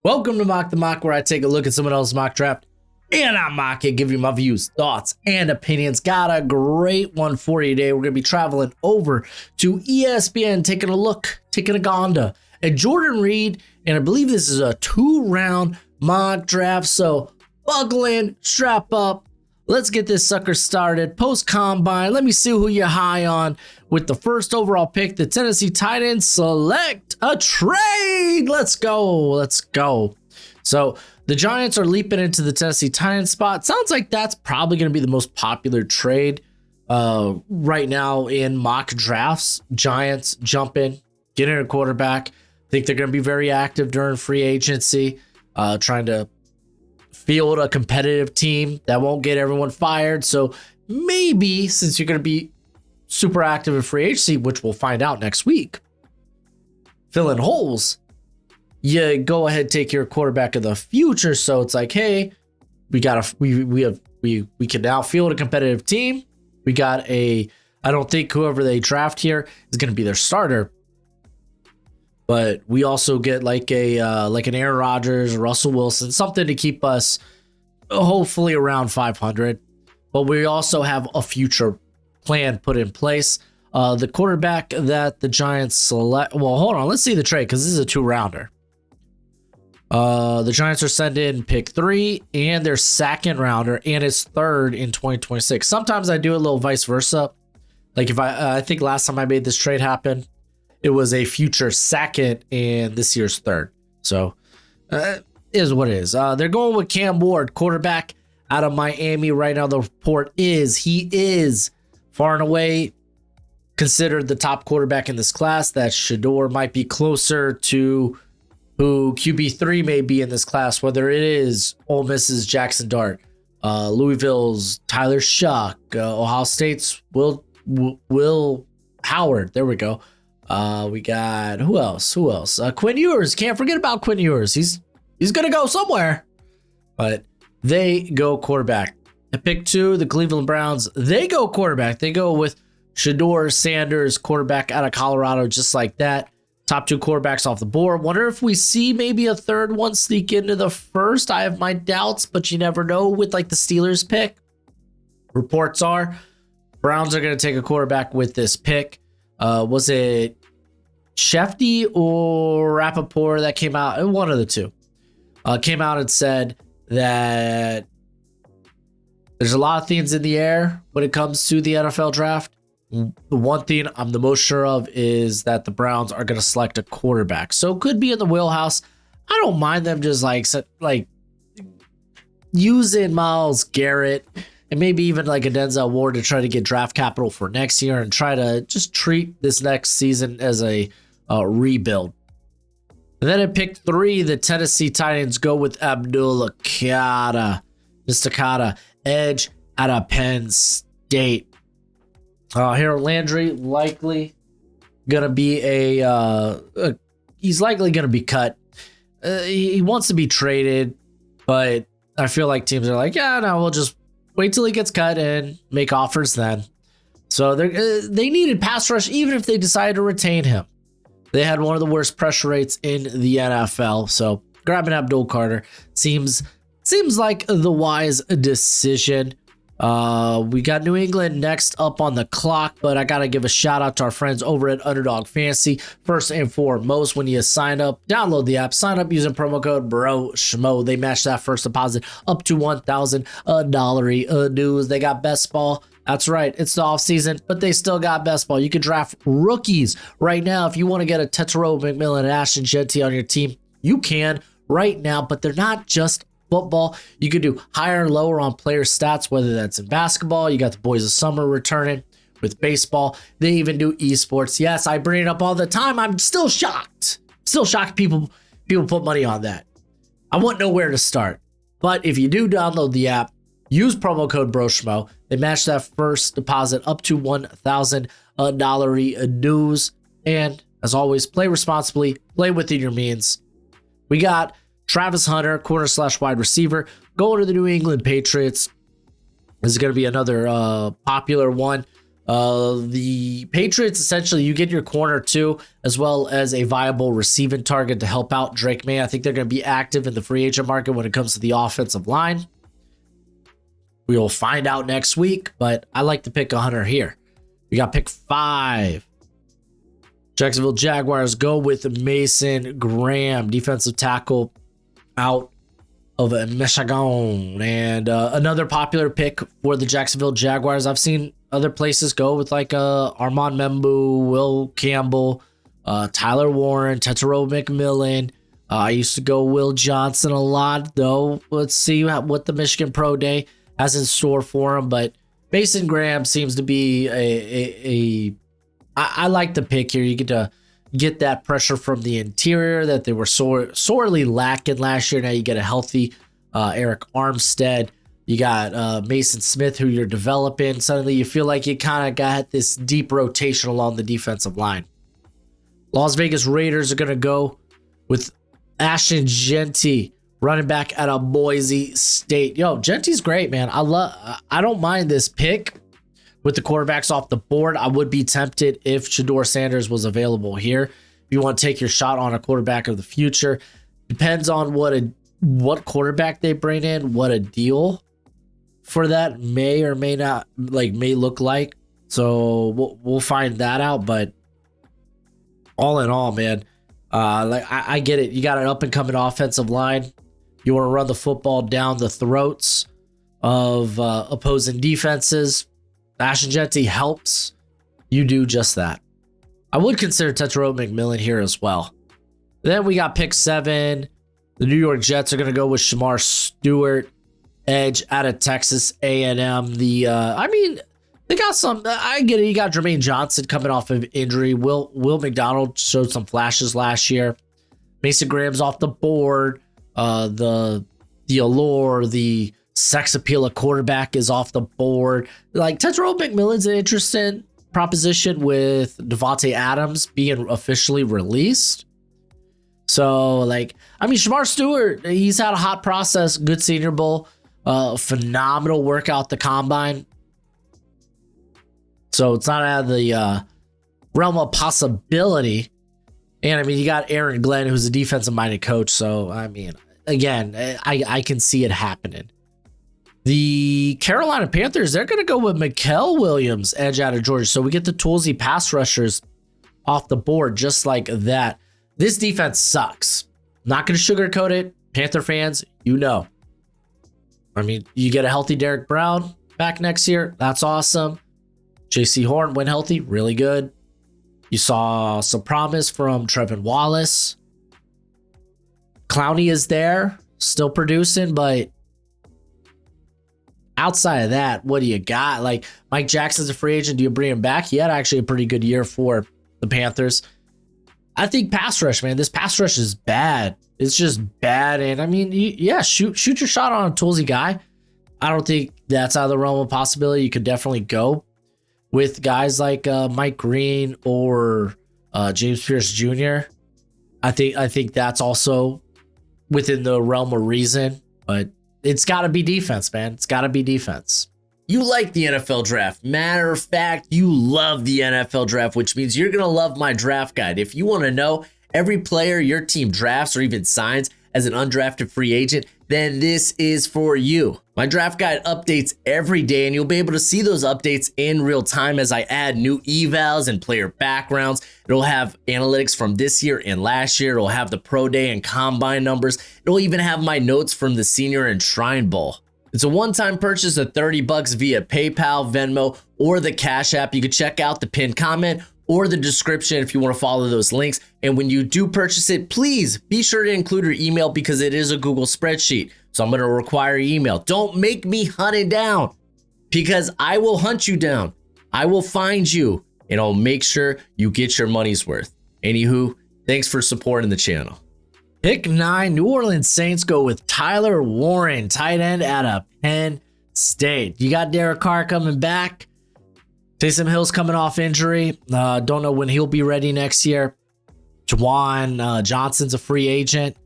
Welcome to Mock the Mock, where I take a look at someone else's mock draft and I mock it, give you my views, thoughts, and opinions. Got a great one for you today. We're going to be traveling over to ESPN, taking a look, taking a gander at Jordan Reed, and I believe this is a 2-round mock draft, so buckle in, strap up. Let's get this sucker started. Post-combine, let me see who you're high on. With the first overall pick, the Tennessee Titans select a trade. Let's go. So the Giants are leaping into the Tennessee Titans spot. Sounds like that's probably going to be the most popular trade right now in mock drafts. Giants jumping, getting a quarterback. I think they're going to be very active during free agency, trying to field a competitive team that won't get everyone fired. So maybe, since you're going to be super active in free agency, which we'll find out next week, fill in holes, you go ahead, take your quarterback of the future. So it's like, hey, we can now field a competitive team. We got I don't think whoever they draft here is going to be their starter, but we also get like an Aaron Rodgers, Russell Wilson, something to keep us hopefully around 500. But we also have a future plan put in place. The quarterback that the Giants select. Well, hold on. Let's see the trade, because this is a 2-rounder. The Giants are sending pick 3 and their second rounder and his third in 2026. Sometimes I do a little vice versa. Like if I think last time I made this trade happen, it was a future second and this year's third. So is what it is. They're going with Cam Ward, quarterback out of Miami right now. The report is he is far and away considered the top quarterback in this class. That Shador might be closer to who QB3 may be in this class, whether it is Ole Miss's Jackson Dart, Louisville's Tyler Shuck, Ohio State's Will Howard. There we go. We got who else? Quinn Ewers. Can't forget about Quinn Ewers. He's gonna go somewhere. But they go quarterback. At pick 2, the Cleveland Browns, they go quarterback. They go with Shador Sanders, quarterback out of Colorado, just like that. Top 2 quarterbacks off the board. Wonder if we see maybe a third one sneak into the first. I have my doubts, but you never know with like the Steelers pick. Reports are Browns are going to take a quarterback with this pick. Was it Shefty or Rappaport that came out? One of the two came out and said that there's a lot of things in the air when it comes to the NFL draft. The one thing I'm the most sure of is that the Browns are going to select a quarterback. So it could be in the wheelhouse. I don't mind them just like using Myles Garrett and maybe even like a Denzel Ward to try to get draft capital for next year and try to just treat this next season as a rebuild. And then at pick 3, the Tennessee Titans go with Abdul Mr. Kata, edge out of Penn State. Harold Landry likely gonna be he's likely gonna be cut. He wants to be traded, but I feel like teams are like, yeah, no, we'll just wait till he gets cut and make offers then. So they needed pass rush, even if they decided to retain him. They had one of the worst pressure rates in the NFL. So grabbing Abdul Carter seems like the wise decision. We got New England next up on the clock, but I got to give a shout out to our friends over at Underdog Fantasy. First and foremost, when you sign up, download the app, sign up using promo code BROSHMO. They match that first deposit up to $1,000 news. They got best ball. That's right. It's the off season, but they still got best ball. You can draft rookies right now. If you want to get a Tetero McMillan and Ashton Jeanty on your team, you can right now, but they're not just football. You could do higher and lower on player stats, whether that's in basketball. You got the Boys of Summer returning with baseball. They even do esports. Yes, I bring it up all the time. I'm still shocked. People put money on that. I wouldn't know where to start. But if you do download the app, use promo code BROSHMO. They match that first deposit up to $1,000 news. And as always, play responsibly, play within your means. We got Travis Hunter, corner/wide receiver, going to the New England Patriots. This is going to be another popular one. The Patriots, essentially, you get your corner too, as well as a viable receiving target to help out Drake May. I think they're going to be active in the free agent market when it comes to the offensive line. We will find out next week, but I like to pick a hunter here. We got pick 5. Jacksonville Jaguars go with Mason Graham, defensive tackle out of Michigan. And another popular pick for the Jacksonville Jaguars. I've seen other places go with like Armand Membu, Will Campbell, Tyler Warren, Tetero McMillan. I used to go Will Johnson a lot, though. Let's see what the Michigan Pro Day has in store for him. But Mason Graham seems to be I like the pick here. You get to get that pressure from the interior that they were sorely lacking last year. Now you get a healthy Eric Armstead. You got Mason Smith, who you're developing. Suddenly you feel like you kind of got this deep rotation along the defensive line. Las Vegas Raiders are going to go with Ashton Jeanty, running back out of Boise State. Yo, Genty's great, man. I don't mind this pick. With the quarterbacks off the board, I would be tempted if Shedeur Sanders was available here. If you want to take your shot on a quarterback of the future, depends on what quarterback they bring in, what a deal for that may or may not may look like. So we'll find that out. But all in all, man, I get it. You got an up and coming offensive line. You want to run the football down the throats of opposing defenses. Ashton Jeanty helps you do just that. I would consider Tetero McMillan here as well. Then we got pick 7. The New York Jets are going to go with Shamar Stewart, edge out of Texas A&M. They got some. I get it. You got Jermaine Johnson coming off of injury. Will McDonald showed some flashes last year. Mason Graham's off the board. The allure, the sex appeal of quarterback is off the board. Like Tetero McMillan's an interesting proposition with Devontae Adams being officially released. So Shamar Stewart, he's had a hot process, good Senior Bowl, phenomenal workout the combine. So it's not out of the realm of possibility. And you got Aaron Glenn, who's a defensive minded coach. So again, I can see it happening. The Carolina Panthers, they're going to go with Mikael Williams, edge out of Georgia. So we get the toolsy pass rushers off the board just like that. This defense sucks. Not going to sugarcoat it. Panther fans, you know. You get a healthy Derek Brown back next year. That's awesome. JC Horn, when healthy, really good. You saw some promise from Trevin Wallace. Clowney is there, still producing, but outside of that, what do you got? Mike Jackson's a free agent. Do you bring him back? He had actually a pretty good year for the Panthers. I think pass rush, man. This pass rush is bad. It's just bad. And shoot your shot on a toolsy guy. I don't think that's out of the realm of possibility. You could definitely go with guys like Mike Green or James Pierce Jr. I think that's also within the realm of reason, but it's got to be defense, man. It's got to be defense. You like the NFL draft. Matter of fact, you love the NFL draft, which means you're going to love my draft guide. If you want to know every player your team drafts or even signs as an undrafted free agent, then this is for you. My draft guide updates every day, and you'll be able to see those updates in real time as I add new evals and player backgrounds. It'll have analytics from this year and last year. It'll have the pro day and combine numbers. It'll even have my notes from the Senior and Shrine Bowl. It's a one-time purchase of $30 via PayPal, Venmo, or the Cash App. You can check out the pinned comment or the description if you want to follow those links. And when you do purchase it, please be sure to include your email because it is a Google spreadsheet. So I'm going to require your email. Don't make me hunt it down because I will hunt you down. I will find you and I'll make sure you get your money's worth. Anywho, thanks for supporting the channel. Pick 9, New Orleans Saints go with Tyler Warren, tight end out of Penn State. You got Derek Carr coming back. Taysom Hill's coming off injury. Don't know when he'll be ready next year. Juwan Johnson's a free agent.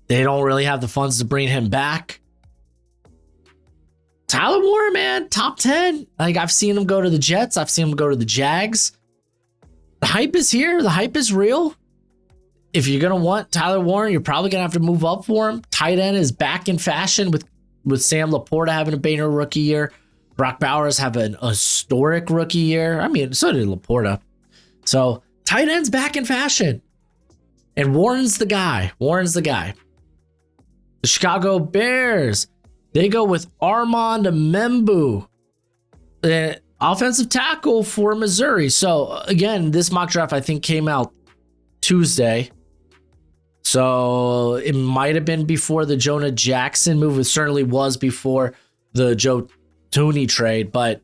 They don't really have the funds to bring him back. Tyler Tyler Warren, man, top 10. Like, I've seen him go to the Jets. I've seen him go to the Jags. The hype is here. The hype is real. If you're going to want Tyler Warren, you're probably going to have to move up for him. Tight end is back in fashion with Sam Laporta having a banner rookie year. Brock Bowers having a historic rookie year. I mean, so did Laporta. So tight end's back in fashion. And Warren's the guy. The Chicago Bears, they go with Armand Membu, the offensive tackle for Missouri. So again, this mock draft I think came out Tuesday. So it might have been before the Jonah Jackson move. It certainly was before the Joe Tooney trade, but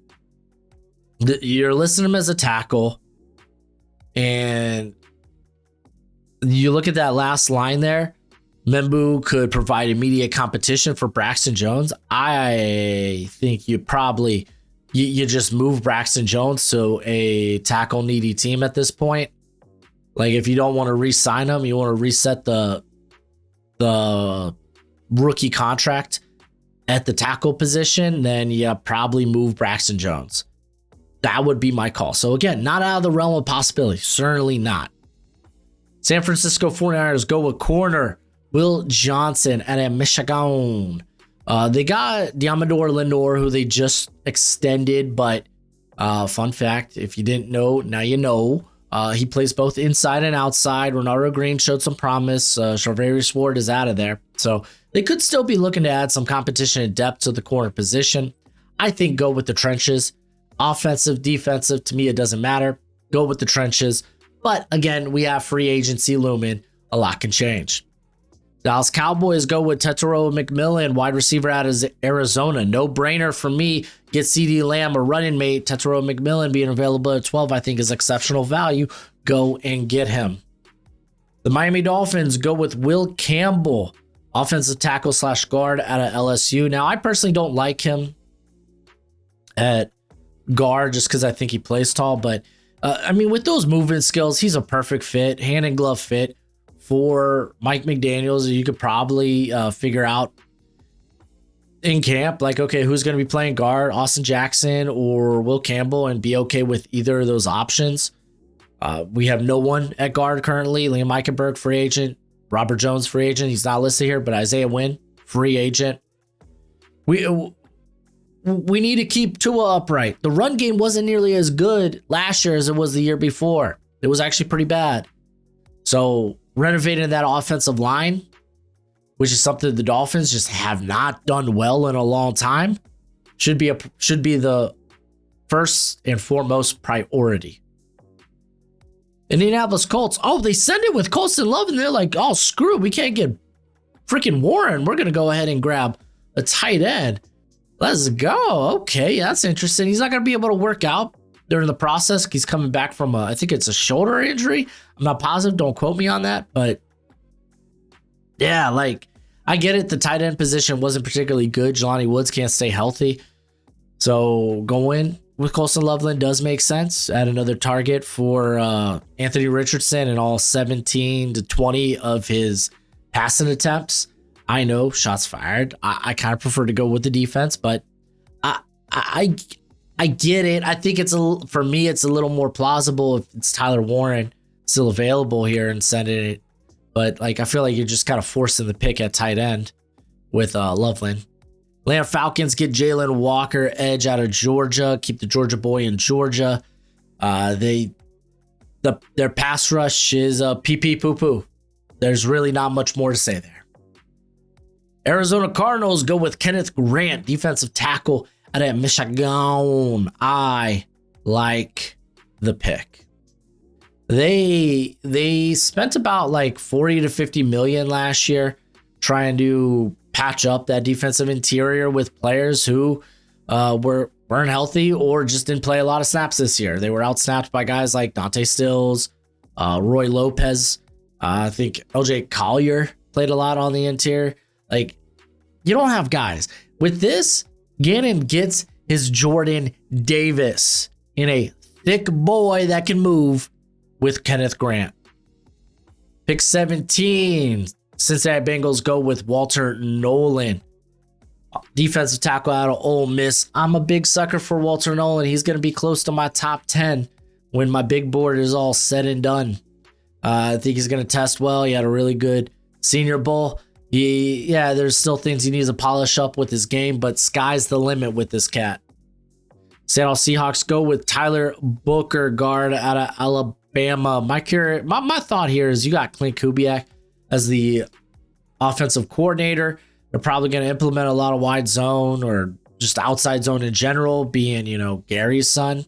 you're listing him as a tackle, and you look at that last line there. Membu could provide immediate competition for Braxton Jones. I think you probably you just move Braxton Jones to a tackle needy team at this point. Like, if you don't want to re-sign him, you want to reset the rookie contract at the tackle position, then you probably move Braxton Jones. That would be my call. So again, not out of the realm of possibility. Certainly not. San Francisco 49ers go with corner Will Johnson at Michigan. They got Diamador Lenore, who they just extended, but fun fact, if you didn't know, now you know. He plays both inside and outside. Ronaldo Green showed some promise. Charvarius Ward is out of there. So they could still be looking to add some competition and depth to the corner position. I think go with the trenches. Offensive, defensive, to me, it doesn't matter. Go with the trenches. But again, we have free agency looming. A lot can change. Dallas Cowboys go with Tetairoa McMillan, wide receiver out of Arizona. No brainer for me. Get CeeDee Lamb, a running mate. Tetairoa McMillan being available at 12, I think, is exceptional value. Go and get him. The Miami Dolphins go with Will Campbell, offensive tackle / guard out of LSU. Now, I personally don't like him at guard just because I think he plays tall. But, I mean, with those movement skills, he's a perfect fit, hand and glove fit for Mike McDaniels. You could probably figure out in camp, like, okay, who's going to be playing guard, Austin Jackson or Will Campbell, and be okay with either of those options. We have no one at guard currently. Liam Eichenberg, free agent. Robert Jones, free agent. He's not listed here, but Isaiah Wynn, free agent. We need to keep Tua upright. The run game wasn't nearly as good last year as it was the year before. It was actually pretty bad. So renovating that offensive line, which is something the Dolphins just have not done well in a long time, should be the first and foremost priority. Indianapolis Colts. Oh, they send it with Colston Love, and they're like, oh, screw it. We can't get freaking Warren. We're going to go ahead and grab a tight end. Let's go. Okay, that's interesting. He's not going to be able to work out during the process. He's coming back from I think it's a shoulder injury. I'm not positive. Don't quote me on that. But yeah, like, I get it. The tight end position wasn't particularly good. Jelani Woods can't stay healthy. So going with Colston Loveland does make sense. Add another target for Anthony Richardson and all 17 to 20 of his passing attempts. I know, shots fired. I kind of prefer to go with the defense, but I get it. I think for me, it's a little more plausible if it's Tyler Warren still available here and sending it. But like, I feel like you're just kind of forcing the pick at tight end with Loveland. Atlanta Falcons get Jalen Walker, edge out of Georgia. Keep the Georgia boy in Georgia. Their pass rush is pee poo poo. There's really not much more to say there. Arizona Cardinals go with Kenneth Grant, defensive tackle out of Michigan. I like the pick. They spent about like 40 to 50 million last year trying to patch up that defensive interior with players who weren't healthy or just didn't play a lot of snaps this year. They were outsnapped by guys like Dante Stills, Roy Lopez. I think LJ Collier played a lot on the interior. Like, you don't have guys. With this, Gannon gets his Jordan Davis in a thick boy that can move with Kenneth Grant. Pick 17. Cincinnati Bengals go with Walter Nolan. Defensive tackle out of Ole Miss. I'm a big sucker for Walter Nolan. He's going to be close to my top 10 when my big board is all said and done. I think he's going to test well. He had a really good Senior Bowl. There's still things he needs to polish up with his game, but sky's the limit with this cat. Seattle Seahawks go with Tyler Booker, guard out of Alabama. My thought here is you got Clint Kubiak as the offensive coordinator. They're probably going to implement a lot of wide zone or just outside zone in general, being, Gary's son.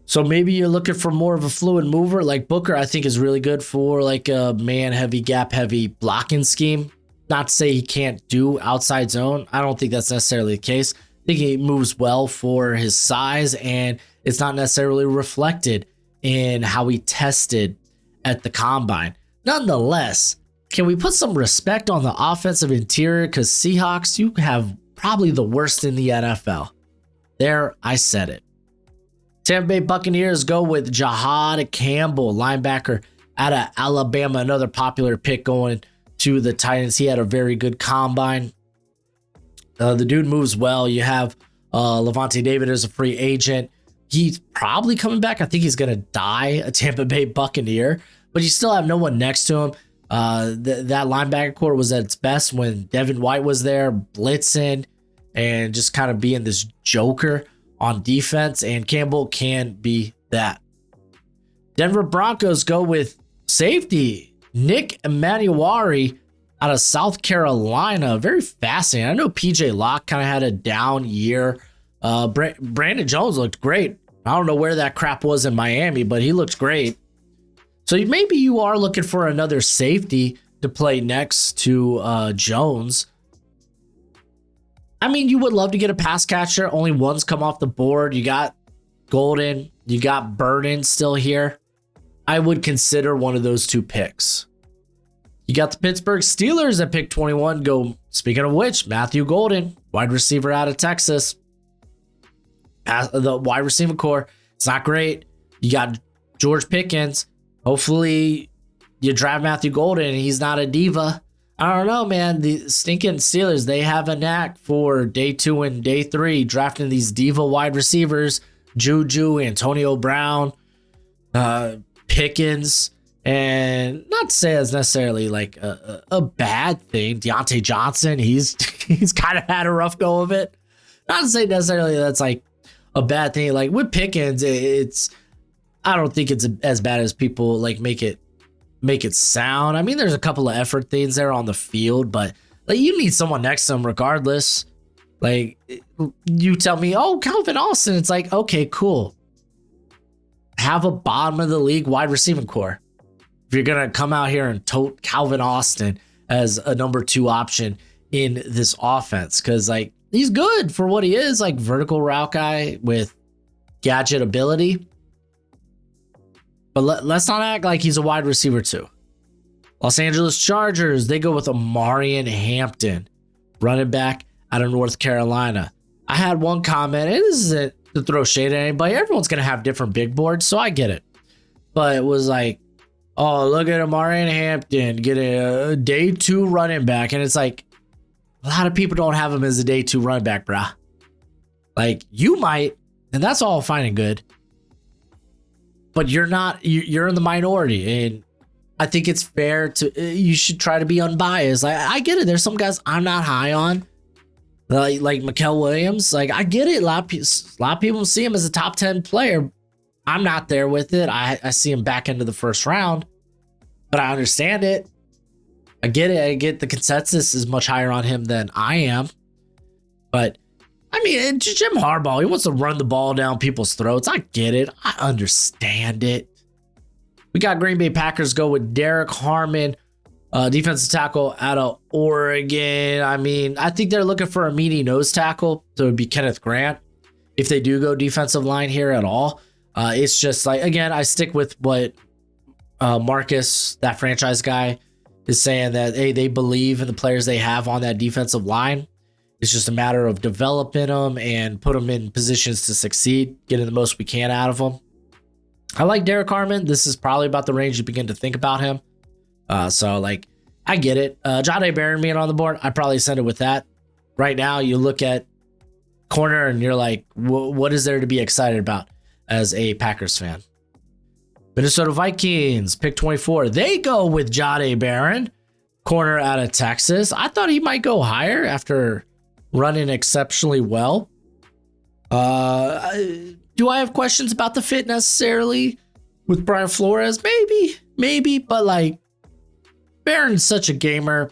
So maybe you're looking for more of a fluid mover. Like Booker, I think is really good for like a man-heavy, gap-heavy blocking scheme. Not to say he can't do outside zone. I don't think that's necessarily the case. I think he moves well for his size, and it's not necessarily reflected in how he tested at the combine. Nonetheless, can we put some respect on the offensive interior? Because Seahawks, you have probably the worst in the NFL. There, I said it. Tampa Bay Buccaneers go with Jahad Campbell, linebacker out of Alabama, another popular pick going to the Titans. He had a very good combine. The dude moves well. You have Levante David as a free agent. He's probably coming back. I think he's going to die a Tampa Bay Buccaneer, but you still have no one next to him. That linebacker core was at its best when Devin White was there, blitzing and just kind of being this joker on defense, and Campbell can be that. Denver Broncos go with safety Nick Emanuwari out of South Carolina. Very fascinating. I know PJ Locke kind of had a down year. Brandon Jones looked great. I don't know where that crap was in Miami, but he looked great. So maybe you are looking for another safety to play next to Jones. I mean, you would love to get a pass catcher. Only one's come off the board. You got Golden. You got Burden still here. I would consider one of those two picks. You got the Pittsburgh Steelers at pick 21. Go, speaking of which, Matthew Golden, wide receiver out of Texas. The wide receiver core, it's not great. You got George Pickens. Hopefully you draft Matthew Golden and he's not a diva. I don't know, man. The stinking Steelers, they have a knack for day 2 and day 3 drafting these diva wide receivers. Juju, Antonio Brown, Pickens, and not to say it's necessarily like a bad thing. Deontay Johnson, he's kind of had a rough go of it. Not to say necessarily that's like a bad thing. Like with Pickens, I don't think it's as bad as people like make it sound. I mean, there's a couple of effort things there on the field, but like you need someone next to him regardless. Like you tell me, oh, Calvin Austin. It's like, okay, cool. Have a bottom of the league wide receiving core. If you're going to come out here and tote Calvin Austin as a number 2 option in this offense, because like he's good for what he is, like vertical route guy with gadget ability. But let's not act like he's a wide receiver too. Los Angeles Chargers, they go with Amarian Hampton, running back out of North Carolina. I had one comment, and this isn't to throw shade at anybody. Everyone's going to have different big boards, so I get it. But it was like, oh, look at Amarian Hampton, get a day 2 running back. And it's like, a lot of people don't have him as a day 2 running back, bruh. Like, you might, and that's all fine and good. But you're not, you're in the minority. And I think it's fair to, you should try to be unbiased. Like, I get it. There's some guys I'm not high on. Like Mikael Williams. Like, I get it. A lot of people see him as a top 10 player. I'm not there with it. I see him back into the first round. But I understand it. I get it. I get the consensus is much higher on him than I am. But I mean, Jim Harbaugh, he wants to run the ball down people's throats. I get it. I understand it. We got Green Bay Packers go with Derek Harmon, defensive tackle out of Oregon. I mean, I think they're looking for a meaty nose tackle. So it would be Kenneth Grant if they do go defensive line here at all. It's just like, again, I stick with what Marcus, that franchise guy, is saying, that, hey, they believe in the players they have on that defensive line. It's just a matter of developing them and put them in positions to succeed, getting the most we can out of them. I like Derek Harmon. This is probably about the range you begin to think about him. So, I get it. John A. Barron being on the board, I'd probably send it with that. But, I mean, it just Jim Harbaugh, he wants to run the ball down people's throats. I get it. I get the consensus is much higher on him than I am. But I understand it. I get it. Derek Harmon, this is probably about the range you begin to think about him. So, like, I get it. John A. Barron being on the board, I'd probably send it with that. right now you look at corner and you're like, what is there to be excited about as a Packers fan? Minnesota Vikings, pick 24. They go with Jahdae Barron, corner out of Texas. I thought he might go higher after running exceptionally well. Do I have questions about the fit necessarily with Brian Flores? Maybe, but like Barron's such a gamer.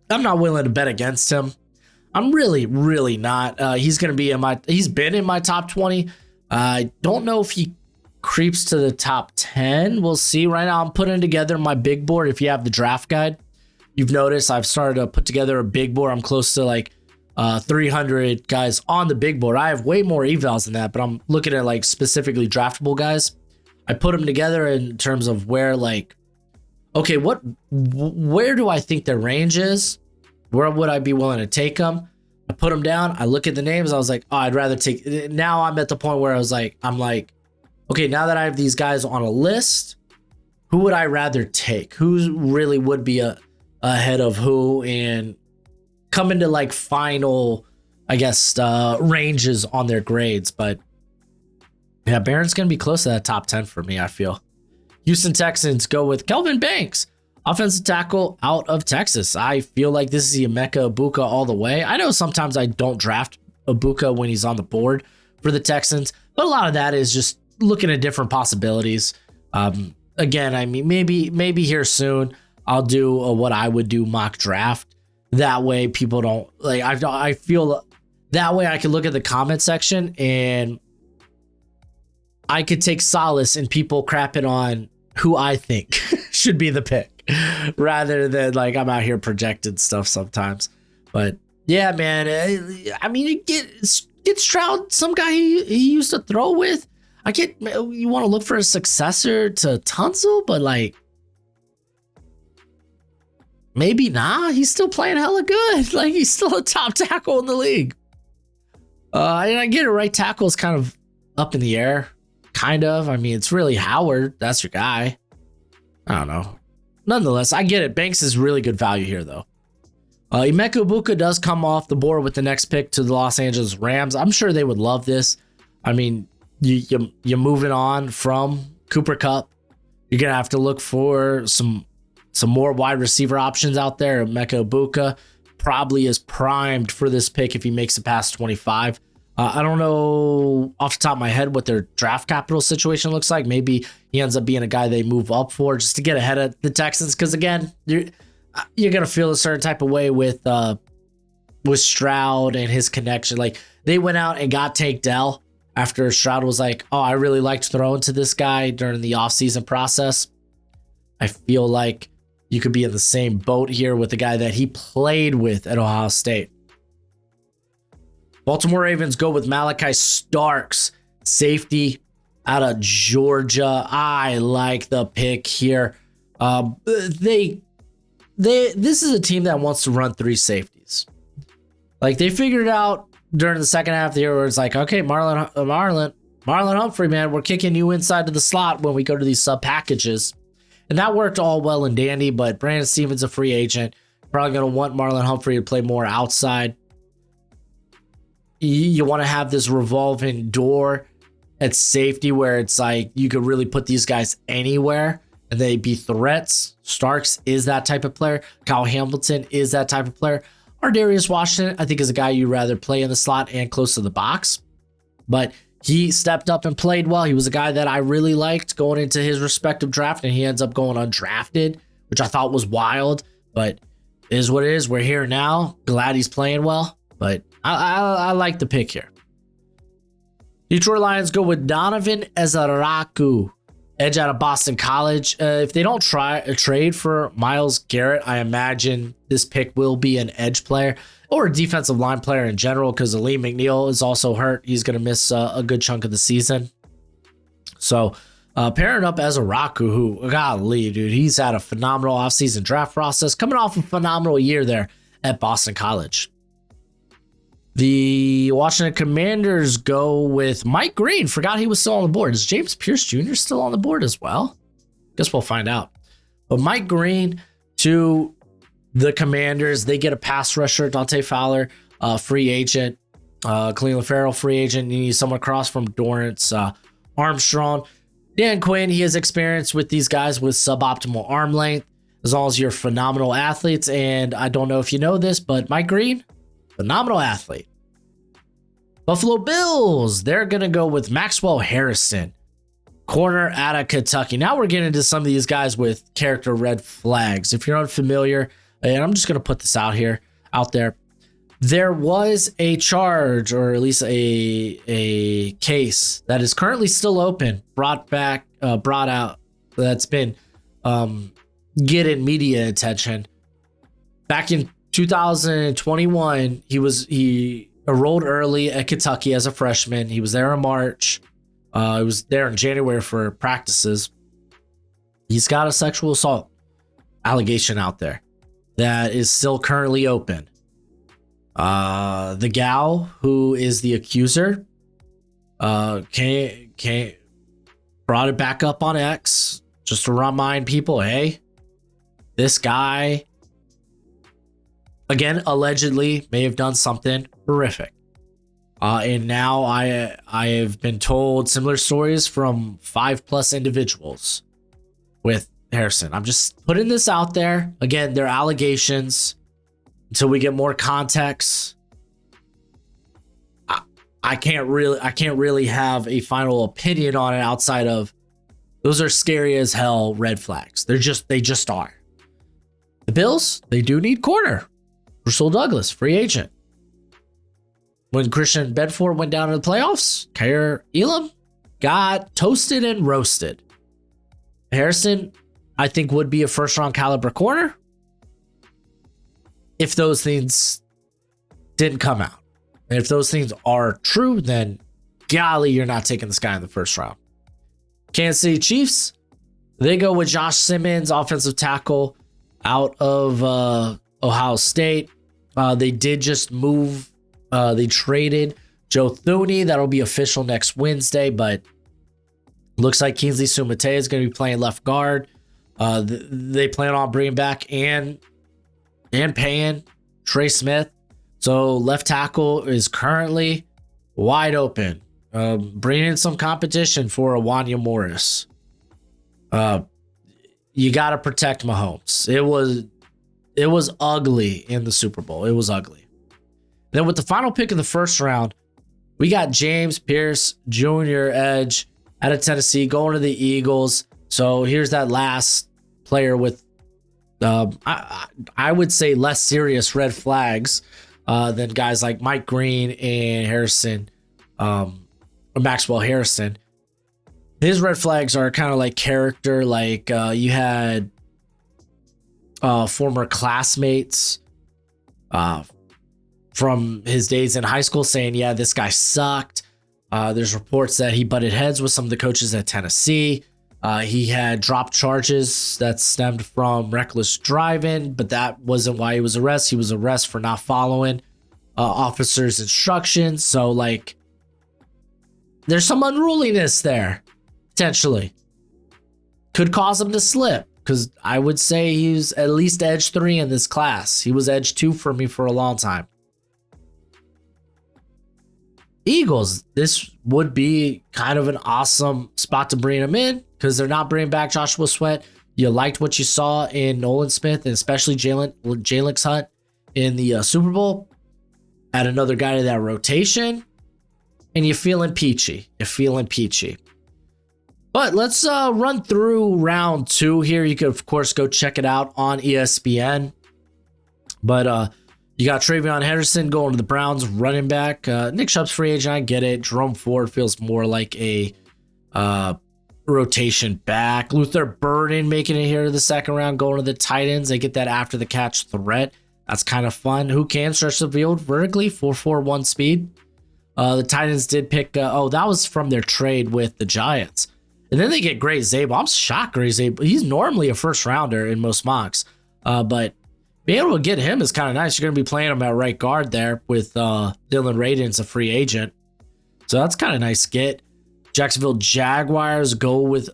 I'm not willing to bet against him. I'm really not. He's been in my top 20. I don't know if he creeps to the top 10. We'll see. Right now I'm putting together my big board. If you have the draft guide, you've noticed I've started to put together a big board. I'm close to like 300 guys on the big board. I have way more evals than that, but I'm looking at like specifically draftable guys. I put them together in terms of where like, okay, where do I think their range is? Where would I be willing to take them? I put them down. I look at the names. I was like, oh, I'd rather take. Now I'm at the point where I'm like, okay, now that I have these guys on a list, who would I rather take? Who really would be ahead of who, and come into like final, I guess, ranges on their grades. But yeah, Barron's going to be close to that top 10 for me, I feel. Houston Texans go with Kelvin Banks, offensive tackle out of Texas. I feel like this is Emeka Egbuka all the way. I know sometimes I don't draft Egbuka when he's on the board for the Texans, but a lot of that is just looking at different possibilities. Again, I mean, maybe here soon I'll do what I would do mock draft. That way people don't like, I feel that way I can look at the comment section and I could take solace in people crapping on who I think should be the pick rather than like I'm out here projecting stuff sometimes. But yeah, man, I mean, you get Stroud, some guy he used to throw with. I get, you want to look for a successor to Tunsil, but like, maybe not. He's still playing hella good. Like, he's still a top tackle in the league. And I get it, right tackle is kind of up in the air. Kind of. I mean, it's really Howard. That's your guy. I don't know. Nonetheless, I get it. Banks is really good value here, though. Emeka Egbuka does come off the board with the next pick to the Los Angeles Rams. I'm sure they would love this. I mean, you're moving on from Cooper Kupp. You're going to have to look for some more wide receiver options out there. Emeka Egbuka probably is primed for this pick if he makes it past 25. I don't know off the top of my head what their draft capital situation looks like. Maybe he ends up being a guy they move up for just to get ahead of the Texans. Because again, you're gonna feel a certain type of way with Stroud and his connection. Like, they went out and got Tank Dell after Stroud was like, "Oh, I really liked throwing to this guy during the offseason process." I feel like you could be in the same boat here with the guy that he played with at Ohio State. Baltimore Ravens go with Malachi Starks, safety out of Georgia. I like the pick here. This is a team that wants to run three safeties. Like, they figured out during the second half of the year where it's like, okay, Marlon Humphrey, man, we're kicking you inside to the slot when we go to these sub packages. And that worked all well and dandy, but Brandon Stevens, a free agent, probably going to want Marlon Humphrey to play more outside. You want to have this revolving door at safety where it's like you could really put these guys anywhere and they be threats. Starks is that type of player. Kyle Hamilton is that type of player. Darius Washington, I think, is a guy you rather play in the slot and close to the box. But he stepped up and played well. He was a guy that I really liked going into his respective draft, and he ends up going undrafted, which I thought was wild. But it is what it is. We're here now. Glad he's playing well. But I like the pick here. Detroit Lions go with Donovan Ezaraku, edge out of Boston College. If they don't trade for Myles Garrett, I imagine this pick will be an edge player or a defensive line player in general, because Aleem McNeil is also hurt. He's going to miss a good chunk of the season. So pairing up Ezaraku, who, golly, dude, he's had a phenomenal offseason draft process, coming off a phenomenal year there at Boston College. The Washington Commanders go with Mike Green. Forgot he was still on the board. Is James Pierce Jr. still on the board as well? Guess we'll find out. But Mike Green to The Commanders, they get a pass rusher, Dante Fowler, free agent. Cleveland Farrell, free agent. You need someone across from Dorrance Armstrong. Dan Quinn, he has experience with these guys with suboptimal arm length, as long as you're phenomenal athletes. And I don't know if you know this, but Mike Green, phenomenal athlete. Buffalo Bills, they're going to go with Maxwell Harrison, corner out of Kentucky. Now we're getting into some of these guys with character red flags. If you're unfamiliar, and I'm just going to put this out there. There was a charge, or at least a case that is currently still open, brought out, that's been getting media attention. Back in 2021, he enrolled early at Kentucky as a freshman. He was there in March. He was there in January for practices. He's got a sexual assault allegation out there that is still currently open. The gal who is the accuser brought it back up on X just to remind people, hey, this guy, again, allegedly may have done something horrific. And now I have been told similar stories from 5+ individuals with Harrison. I'm just putting this out there. Again, they're allegations. Until we get more context, I can't really have a final opinion on it outside of those are scary as hell red flags. They just are. The Bills, they do need corner. Russell Douglas, free agent. When Christian Bedford went down in the playoffs, Kyer Elam got toasted and roasted. Harrison, I think, would be a first-round caliber corner if those things didn't come out. And if those things are true, then golly, you're not taking this guy in the first round. Kansas City Chiefs, they go with Josh Simmons, offensive tackle out of Ohio State. They did just move. They traded Joe Thuney. That'll be official next Wednesday, but looks like Kingsley Sumate is going to be playing left guard. They plan on bringing back and paying Trey Smith. So left tackle is currently wide open. Bringing in some competition for Awanya Morris. You got to protect Mahomes. It was ugly in the Super Bowl. It was ugly. Then with the final pick of the first round, we got James Pierce Jr. edge out of Tennessee going to the Eagles. So here's that last player with I would say less serious red flags than guys like Mike Green and Harrison, Maxwell Harrison. His red flags are kind of like character, like you had former classmates from his days in high school saying, yeah, this guy sucked. There's reports that he butted heads with some of the coaches at Tennessee. He had dropped charges that stemmed from reckless driving, but that wasn't why he was arrested. He was arrested for not following officers' instructions. So, like, there's some unruliness there, potentially. Could cause him to slip, because I would say he's at least edge 3 in this class. He was edge 2 for me for a long time. Eagles, this would be kind of an awesome spot to bring him in because they're not bringing back Joshua Sweat. You liked what you saw in Nolan Smith and especially Jalen Hunt in the Super Bowl. Add another guy to that rotation, and you're feeling peachy. But let's run through round 2 here. You could, of course, go check it out on ESPN. But you got Travion Henderson going to the Browns, running back. Nick Chubb's free agent, I get it. Jerome Ford feels more like a rotation back. Luther Burden making it here to the second round, going to the Titans. They get that after the catch threat. That's kind of fun. Who can stretch the field vertically? 4.41 speed. The Titans did pick, that was from their trade with the Giants. And then they get Gray Zabel. I'm shocked Gray Zabel. He's normally a first rounder in most mocks. But being able to get him is kind of nice. You're going to be playing him at right guard there with Dylan Radins, a free agent. So that's kind of nice get. Jacksonville Jaguars go with,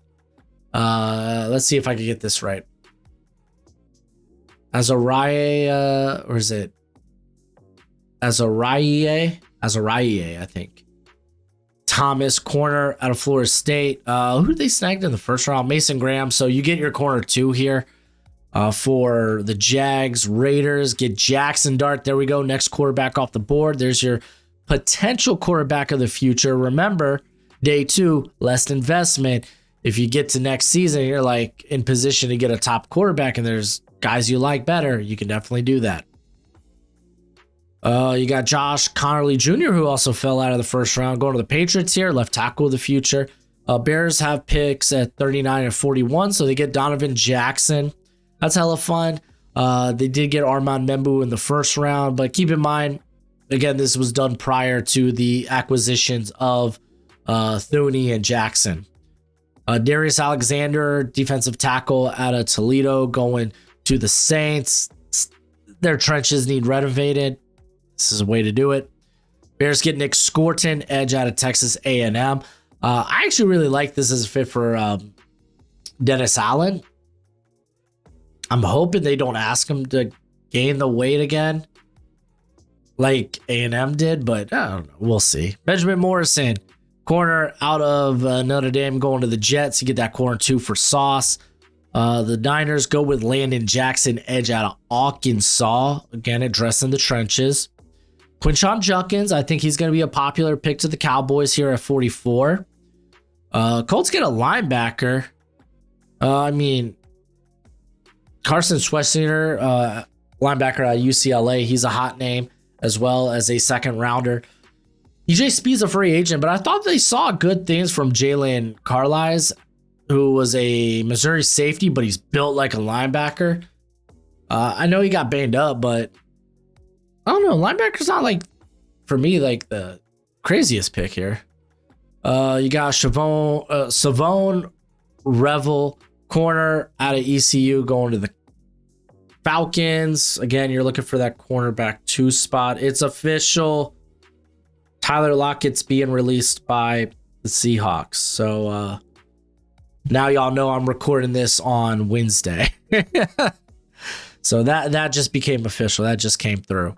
let's see if I can get this right. Azariah, or is it Azariah? Azariah, I think. Thomas, corner out of Florida State. Who did they snagged in the first round? Mason Graham. So you get your corner 2 here for the Jags. Raiders get Jackson Dart. There we go. Next quarterback off the board. There's your potential quarterback of the future. Remember, day 2, less investment. If you get to next season, you're like in position to get a top quarterback and there's guys you like better, you can definitely do that. You got Josh Connerly Jr., who also fell out of the first round, going to the Patriots here, left tackle of the future. Bears have picks at 39 and 41, so they get Donovan Jackson. That's hella fun. They did get Armand Membu in the first round, but keep in mind, again, this was done prior to the acquisitions of Thuney and Jackson. Darius Alexander, defensive tackle out of Toledo, going to the Saints. Their trenches need renovated. This is a way to do it. Bears get Nick Scorton, edge out of Texas A&M. I actually really like this as a fit for Dennis Allen. I'm hoping they don't ask him to gain the weight again like A&M did, but I don't know. We'll see. Benjamin Morrison, corner out of Notre Dame, going to the Jets. You get that corner 2 for Sauce. The Niners go with Landon Jackson, edge out of Arkansas. Again, addressing the trenches. Quinshon Judkins, I think he's going to be a popular pick to the Cowboys here at 44. Colts get a linebacker. Carson Schwessinger, linebacker at UCLA. He's a hot name as well as a second rounder. EJ Speed's a free agent, but I thought they saw good things from Jalen Carlisle, who was a Missouri safety, but he's built like a linebacker. I know he got banged up, but I don't know. Linebacker's not like, for me, like the craziest pick here. You got Savone Revel, corner out of ECU, going to the Falcons. Again, you're looking for that cornerback 2 spot. It's official. Tyler Lockett's being released by the Seahawks. So now y'all know I'm recording this on Wednesday. So that just became official. That just came through.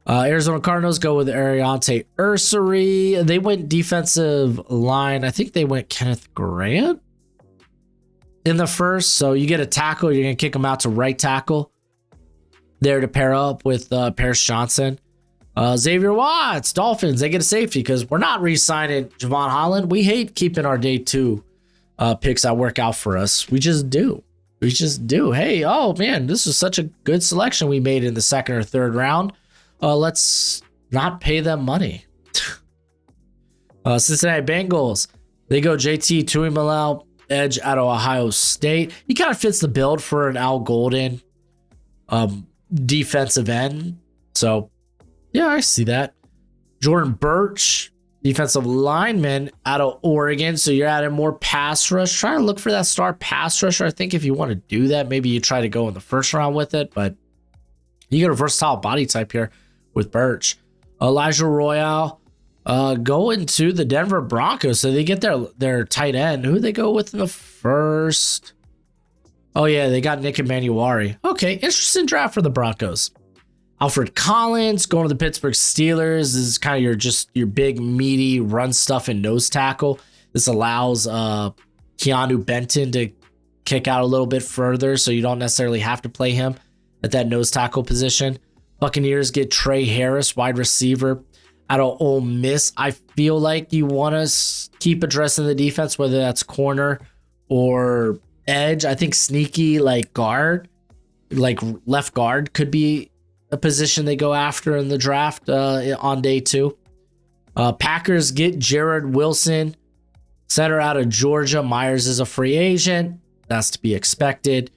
Arizona Cardinals go with Ariante Ursary. They went defensive line. I think they went Kenneth Grant in the first. So you get a tackle. You're going to kick him out to right tackle there to pair up with Paris Johnson. Xavier Watts, Dolphins, they get a safety because we're not re-signing Javon Holland. We hate keeping our day 2 picks that work out for us. We just do. Hey, oh man, this was such a good selection we made in the second or third round. Let's not pay them money. Cincinnati Bengals, they go JT Tuimoloau, edge out of Ohio State. He kind of fits the build for an Al Golden defensive end. So, yeah, I see that. Jordan Birch, defensive lineman out of Oregon. So you're adding more pass rush. Trying to look for that star pass rusher. I think if you want to do that, maybe you try to go in the first round with it. But you get a versatile body type here with Birch. Elijah Royale going to the Denver Broncos. So they get their tight end. Who they go with in the first? Oh, yeah, they got Nick Emmanuel. Okay, interesting draft for the Broncos. Alfred Collins going to the Pittsburgh Steelers. This is kind of your big, meaty run stuff and nose tackle. This allows Keanu Benton to kick out a little bit further, so you don't necessarily have to play him at that nose tackle position. Buccaneers get Trey Harris, wide receiver out of Ole Miss. I feel like you want to keep addressing the defense, whether that's corner or edge. I think sneaky like guard, like left guard could be a position they go after in the draft on day 2. Packers get Jared Wilson, center out of Georgia. Myers is a free agent. That's to be expected.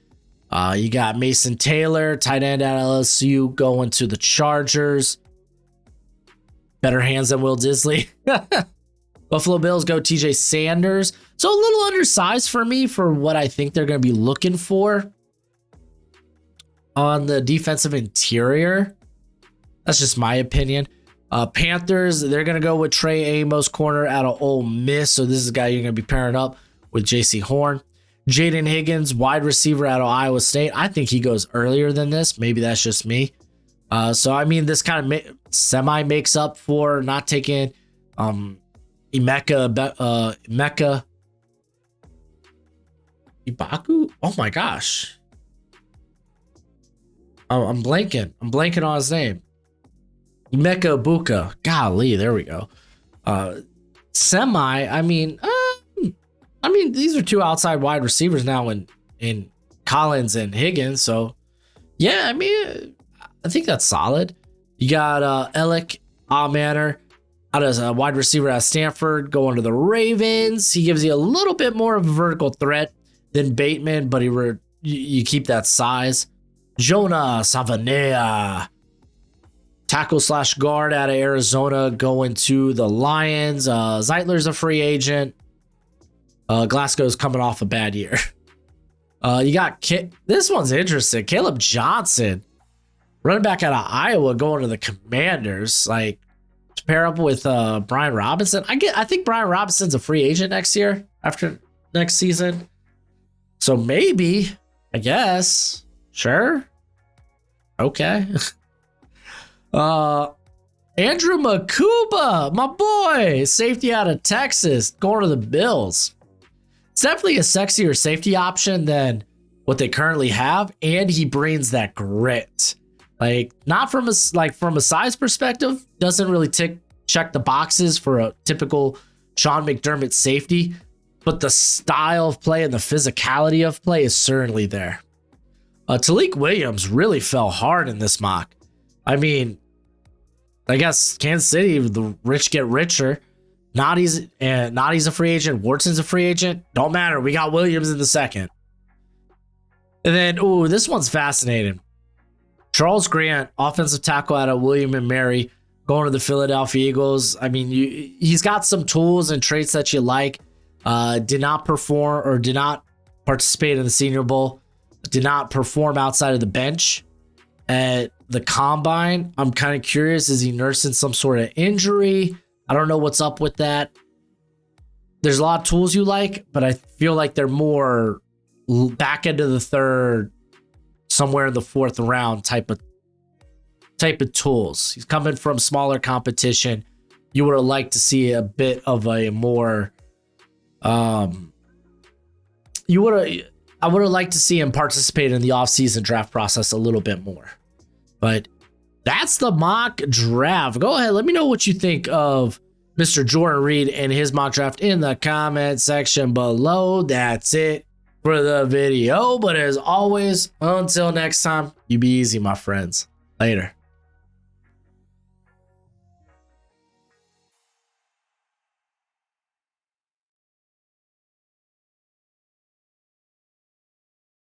You got Mason Taylor, tight end at LSU, going to the Chargers. Better hands than Will Disley. Buffalo Bills go TJ Sanders. So a little undersized for me for what I think they're going to be looking for on the defensive interior. That's just my opinion. Panthers, they're going to go with Trey Amos, corner out of Ole Miss. So this is a guy you're going to be pairing up with JC Horn. Jaden Higgins, wide receiver out of Iowa State. I think he goes earlier than this. Maybe that's just me. So I mean, this kind of semi makes up for not taking Emeka Ibaku. Oh my gosh. Oh, I'm blanking. I'm blanking on his name. Emeka Ibuka. Golly, there we go. Semi. I mean, these are two outside wide receivers now in Collins and Higgins. So yeah, I mean, I think that's solid. You got Alec Manor out as a wide receiver at Stanford going to the Ravens. He gives you a little bit more of a vertical threat than Bateman, but you keep that size. Jonah Savanea, tackle / guard out of Arizona, going to the Lions. Zeitler's a free agent. Glasgow's coming off a bad year. You got this one's interesting. Caleb Johnson, running back out of Iowa, going to the Commanders. Like, to pair up with Brian Robinson. I think Brian Robinson's a free agent next year after next season. So maybe, I guess. Sure. Okay. Andrew Makuba, my boy, safety out of Texas, going to the Bills. It's definitely a sexier safety option than what they currently have, and he brings that grit. Like, not from a size perspective, doesn't really check the boxes for a typical Sean McDermott safety, but the style of play and the physicality of play is certainly there. Talik Williams really fell hard in this mock. I mean, I guess Kansas City, the rich get richer. Noddy's a free agent. Wharton's a free agent. Don't matter. We got Williams in the second. And then, this one's fascinating. Charles Grant, offensive tackle out of William and Mary, going to the Philadelphia Eagles. I mean, he's got some tools and traits that you like. Did not perform or did not participate in the Senior Bowl. Did not perform outside of the bench at the combine. I'm kind of curious. Is he nursing some sort of injury? I don't know what's up with that. There's a lot of tools you like, but I feel like they're more back into the third, somewhere in the fourth round type of tools. He's coming from smaller competition. You would have liked to see a bit of a more I would have liked to see him participate in the offseason draft process a little bit more. But that's the mock draft. Go ahead, let me know what you think of Mr. Jordan Reed and his mock draft in the comment section below. That's it for the video. But as always, until next time, you be easy, my friends. Later.